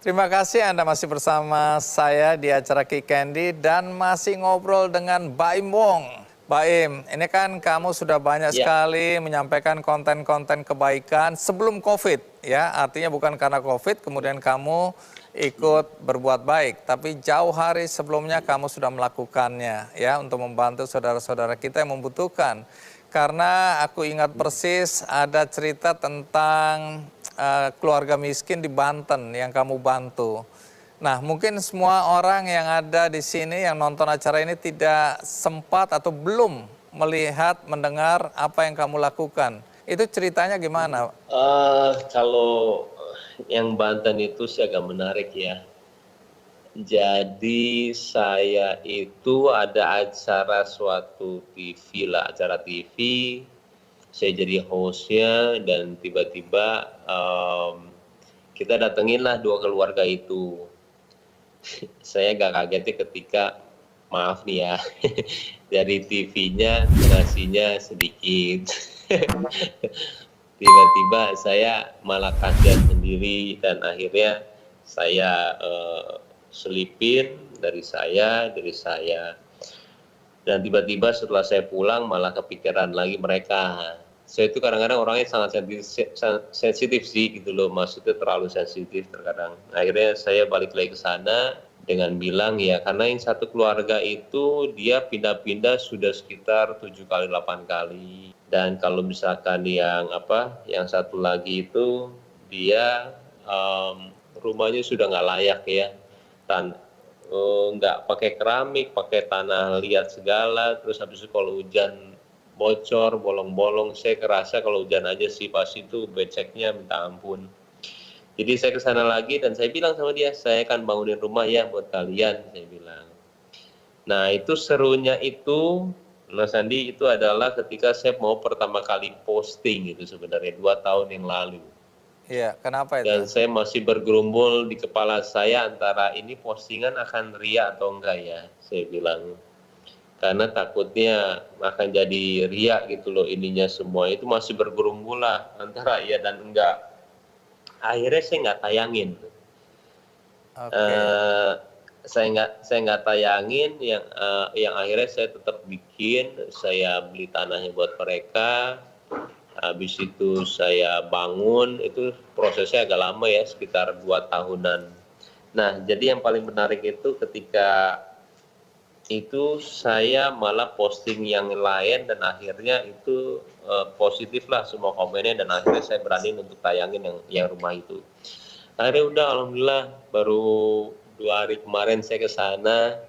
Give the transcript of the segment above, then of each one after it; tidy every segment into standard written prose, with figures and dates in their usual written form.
Terima kasih Anda masih bersama saya di acara Ki Candy dan masih ngobrol dengan Baim Wong. Baim, ini kan kamu sudah banyak Ya, sekali menyampaikan konten-konten kebaikan sebelum COVID, ya. Artinya bukan karena COVID kemudian kamu ikut berbuat baik, tapi jauh hari sebelumnya kamu sudah melakukannya, ya, untuk membantu saudara-saudara kita yang membutuhkan. Karena aku ingat persis ada cerita tentang keluarga miskin di Banten yang kamu bantu. Nah, mungkin semua orang yang ada di sini yang nonton acara ini tidak sempat atau belum melihat, mendengar apa yang kamu lakukan. Itu ceritanya gimana? kalau yang Banten itu sih agak menarik ya. Jadi saya itu ada acara suatu TV lah, acara TV. Saya jadi hostnya dan tiba-tiba kita datengin lah dua keluarga itu. Saya agak kagetnya ketika, maaf nih ya, dari TV-nya nasinya sedikit. Tiba-tiba saya malah kasihan sendiri dan akhirnya saya selipin dari saya dan tiba-tiba setelah saya pulang malah kepikiran lagi mereka. Saya itu kadang-kadang orangnya sangat sensitif sih gitu loh, maksudnya terlalu sensitif terkadang. Akhirnya saya balik lagi ke sana dengan bilang ya, karena yang satu keluarga itu dia pindah-pindah sudah sekitar 7 kali 8 kali. Dan kalau misalkan yang satu lagi itu dia rumahnya sudah nggak layak ya, nggak pakai keramik, pakai tanah liat segala. Terus habis itu kalau hujan bocor, bolong-bolong, saya kerasa kalau hujan aja sih pas itu beceknya minta ampun. Jadi saya ke sana lagi dan saya bilang sama dia, saya akan bangunin rumah ya buat kalian, saya bilang. Nah itu serunya itu, Mas Andi, itu adalah ketika saya mau pertama kali posting itu sebenarnya 2 tahun yang lalu. Iya, kenapa itu? Dan saya masih bergerumbul di kepala saya antara ini postingan akan ria atau enggak ya, saya bilang. Karena takutnya akan jadi ria gitu loh ininya semua. Itu masih bergerumbul lah antara iya dan enggak. Akhirnya saya nggak tayangin. Oke. Saya nggak tayangin yang akhirnya saya tetap bikin. Saya beli tanahnya buat mereka. Habis itu saya bangun, itu prosesnya agak lama ya, sekitar 2 tahunan. Nah, jadi yang paling menarik itu ketika itu saya malah posting yang lain dan akhirnya itu positif lah semua komennya dan akhirnya saya berani untuk tayangin yang rumah itu. Akhirnya udah alhamdulillah baru 2 hari kemarin saya ke sana,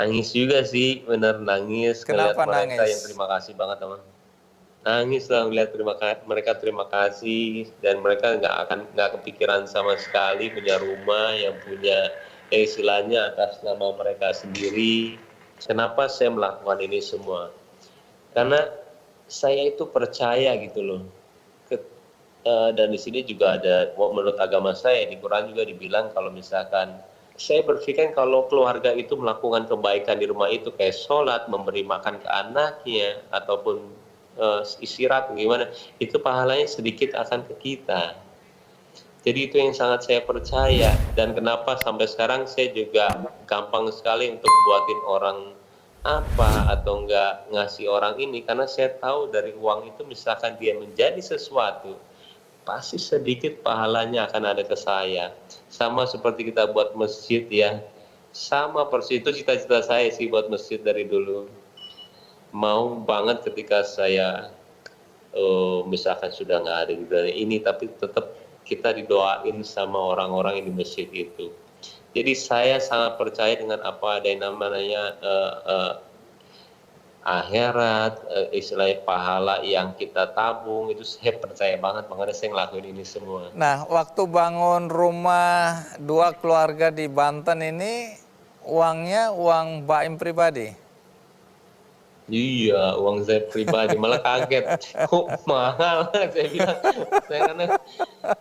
nangis juga sih, bener nangis ngeliat Kenapa mereka yang nangis? terima kasih banget teman. Nangis lah melihat mereka terima kasih dan mereka nggak kepikiran sama sekali punya rumah yang punya istilahnya atas nama mereka sendiri. Kenapa saya melakukan ini semua? Karena saya itu percaya gitu loh. Dan di sini juga ada menurut agama saya di Quran juga dibilang kalau misalkan saya berpikir kalau keluarga itu melakukan kebaikan di rumah itu kayak sholat, memberi makan ke anaknya ataupun istirahat gimana, itu pahalanya sedikit akan ke kita. Jadi itu yang sangat saya percaya dan kenapa sampai sekarang saya juga gampang sekali untuk buatin orang apa atau enggak ngasih orang ini karena saya tahu dari uang itu misalkan dia menjadi sesuatu pasti sedikit pahalanya akan ada ke saya. Sama seperti kita buat masjid ya, sama persis itu cita-cita saya sih buat masjid dari dulu. Mau banget ketika saya misalkan sudah nggak ada di dunia ini tapi tetap kita didoain sama orang-orang yang di masjid itu. Jadi saya sangat percaya dengan apa ada yang namanya akhirat, istilahnya pahala yang kita tabung itu saya percaya banget, makanya saya ngelakuin ini semua. Nah, waktu bangun rumah dua keluarga di Banten ini, uangnya uang Baim pribadi? Iya, uang saya pribadi malah kaget. Kok mahal? Saya bilang, karena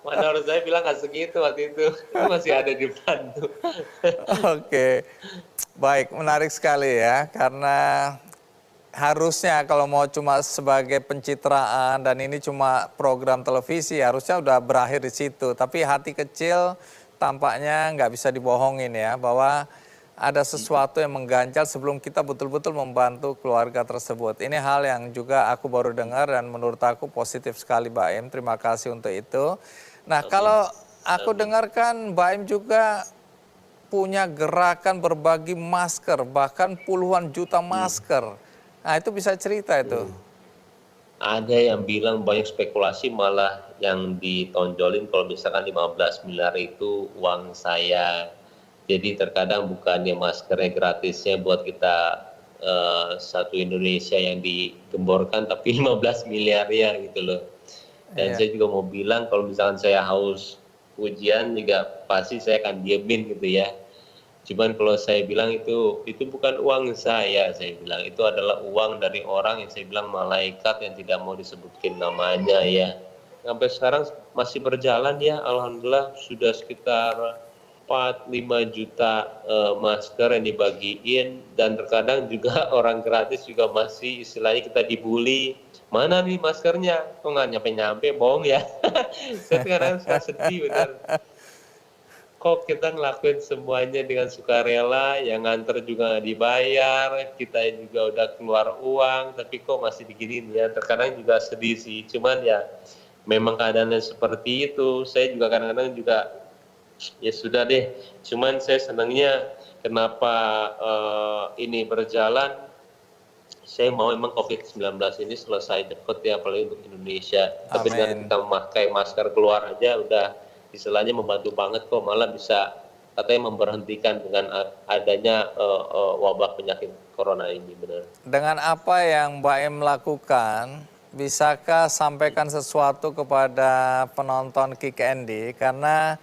menurut saya bilang nggak segitu waktu itu. Masih ada di Bandung. Oke, baik, menarik sekali ya, karena harusnya kalau mau cuma sebagai pencitraan dan ini cuma program televisi, harusnya udah berakhir di situ. Tapi hati kecil tampaknya nggak bisa dibohongin ya, bahwa ada sesuatu yang mengganjal sebelum kita betul-betul membantu keluarga tersebut. Ini hal yang juga aku baru dengar dan menurut aku positif sekali Mbak Em. Terima kasih untuk itu. Nah, Amin. kalau aku Amin. dengarkan Mbak Em juga punya gerakan berbagi masker, bahkan puluhan juta masker. Nah, itu bisa cerita itu. Ada yang bilang banyak spekulasi malah yang ditonjolin kalau misalkan 15 miliar itu uang saya. Jadi terkadang bukannya maskernya gratisnya buat kita satu Indonesia yang digemborkan, tapi 15 miliar ya gitu loh. Dan Iya. saya juga mau bilang kalau misalkan saya haus ujian juga pasti saya akan diemin gitu ya. Cuman kalau saya bilang itu bukan uang saya bilang itu adalah uang dari orang yang saya bilang malaikat yang tidak mau disebutkan namanya ya. Sampai sekarang masih berjalan ya, alhamdulillah sudah sekitar 4-5 juta masker yang dibagiin, dan terkadang juga orang gratis juga masih istilahnya kita dibully. Mana nih maskernya? Kok nggak nyampe-nyampe, bohong ya. Saya kadang suka sedih benar. Kok kita ngelakuin semuanya dengan sukarela, yang nganter juga nggak dibayar, kita juga udah keluar uang, tapi kok masih diginiin ya. Terkadang juga sedih sih, cuman ya memang keadaannya seperti itu. Saya juga kadang-kadang juga ya sudah deh, cuman saya senangnya kenapa ini berjalan, saya mau emang COVID-19 ini selesai cepat ya, apalagi untuk Indonesia. Tapi dengan Amin. kita memakai masker keluar aja udah istilahnya membantu banget kok, malah bisa katanya memberhentikan dengan adanya wabah penyakit corona ini, benar. Dengan apa yang Mbak Em lakukan, bisakah sampaikan sesuatu kepada penonton Kick Andy? Karena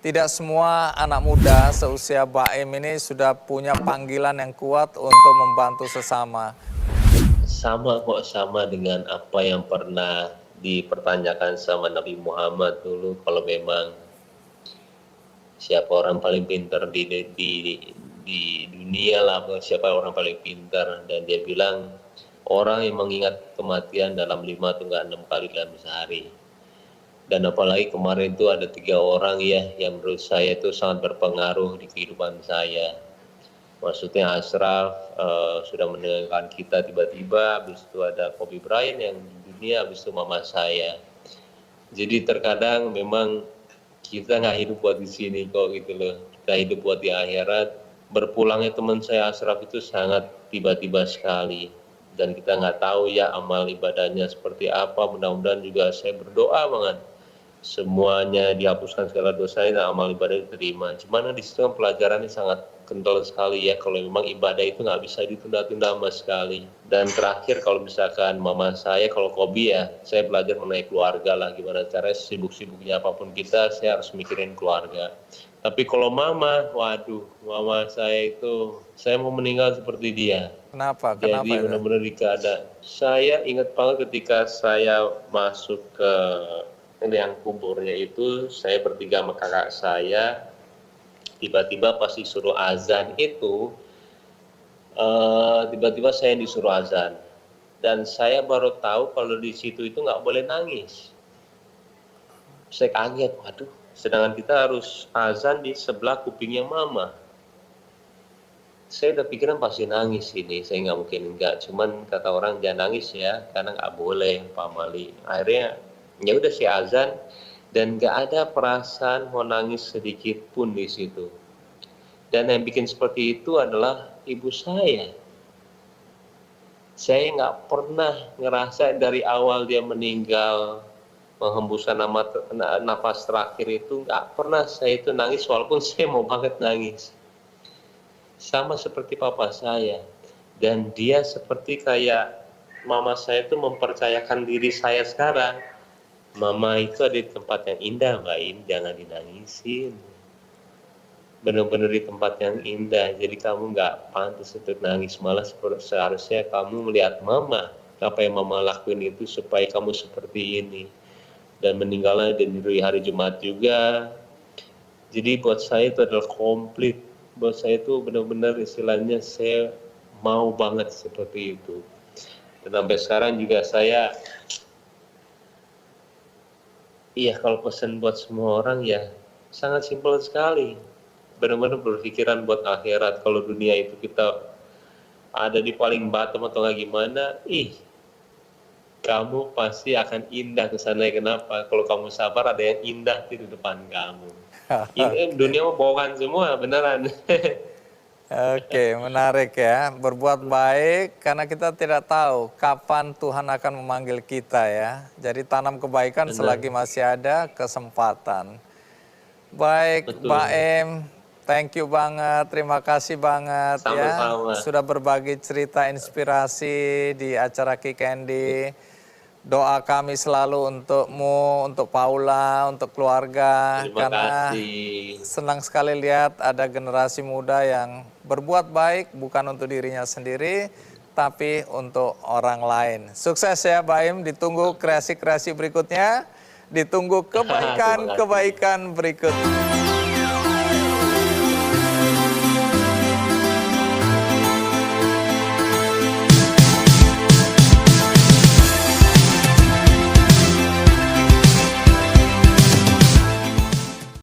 tidak semua anak muda seusia Mbak Em ini sudah punya panggilan yang kuat untuk membantu sesama. Sama kok, sama dengan apa yang pernah dipertanyakan sama Nabi Muhammad dulu, kalau memang siapa orang paling pintar di dunia lah, siapa orang paling pintar, dan dia bilang orang yang mengingat kematian dalam 5 atau 6 kali dalam sehari. Dan apalagi kemarin itu ada 3 orang ya yang menurut saya itu sangat berpengaruh di kehidupan saya. Maksudnya Ashraf sudah meninggalkan kita tiba-tiba, habis itu ada Kobe Bryant yang di dunia, habis itu mama saya. Jadi terkadang memang kita nggak hidup buat di sini kok gitu loh, kita hidup buat di akhirat. Berpulangnya teman saya Ashraf itu sangat tiba-tiba sekali, dan kita nggak tahu ya amal ibadahnya seperti apa. Mudah-mudahan juga saya berdoa banget semuanya dihapuskan segala dosanya dan amal ibadah diterima. Cuman di situ kan pelajarannya sangat kental sekali ya, kalau memang ibadah itu nggak bisa ditunda-tunda sama sekali. Dan terakhir kalau misalkan mama saya, kalau Kobi ya, saya belajar mengenai keluarga lah, gimana caranya sibuk-sibuknya apapun kita, saya harus mikirin keluarga. Tapi kalau mama, waduh, mama saya itu, saya mau meninggal seperti dia. Kenapa? Kenapa Jadi itu? benar-benar di keadaan. Saya ingat banget ketika saya masuk ke yang kuburnya itu, saya bertiga sama kakak saya, tiba-tiba pas disuruh azan itu, tiba-tiba saya disuruh azan. Dan saya baru tahu kalau di situ itu nggak boleh nangis. Saya kaget, waduh, sedangkan kita harus azan di sebelah kupingnya mama. Saya udah pikiran pasti nangis ini, saya nggak mungkin enggak. Cuman kata orang jangan nangis ya, karena nggak boleh Pak Mali. Akhirnya ya udah saya azan, dan nggak ada perasaan mau nangis sedikit pun di situ. Dan yang bikin seperti itu adalah ibu saya. Saya nggak pernah ngerasa dari awal dia meninggal, menghembuskan nafas terakhir itu, nggak pernah saya itu nangis, walaupun saya mau banget nangis. Sama seperti papa saya. Dan dia seperti kayak mama saya itu mempercayakan diri saya sekarang. Mama itu ada di tempat yang indah, Mbak In, jangan dinangisin. Benar-benar di tempat yang indah, jadi kamu nggak pantas untuk nangis. Malah seharusnya kamu melihat mama, apa yang mama lakuin itu supaya kamu seperti ini. Dan meninggalnya di hari Jumat juga. Jadi buat saya itu adalah komplit. Buat saya itu benar-benar istilahnya saya mau banget seperti itu. Dan sampai sekarang juga saya, iya kalau pesan buat semua orang ya, sangat simpel sekali. Benar-benar berpikiran buat akhirat. Kalau dunia itu kita ada di paling bottom atau nggak gimana, kamu pasti akan indah ke sana. Kenapa? Kalau kamu sabar, ada yang indah di depan kamu. Ini dunia mau bohongan semua, beneran. Oke, menarik ya. Berbuat baik karena kita tidak tahu kapan Tuhan akan memanggil kita ya. Jadi tanam kebaikan Benar. selagi masih ada kesempatan. Baik, Betul. Mbak Em, thank you banget, terima kasih banget ya. Sama-sama. Sudah berbagi cerita inspirasi di acara Ki Candy. Doa kami selalu untukmu, untuk Paula, untuk keluarga. Terima Karena kasih. senang sekali lihat ada generasi muda yang berbuat baik bukan untuk dirinya sendiri, tapi untuk orang lain. Sukses ya Mbak Im, ditunggu kreasi-kreasi berikutnya, ditunggu kebaikan-kebaikan berikutnya.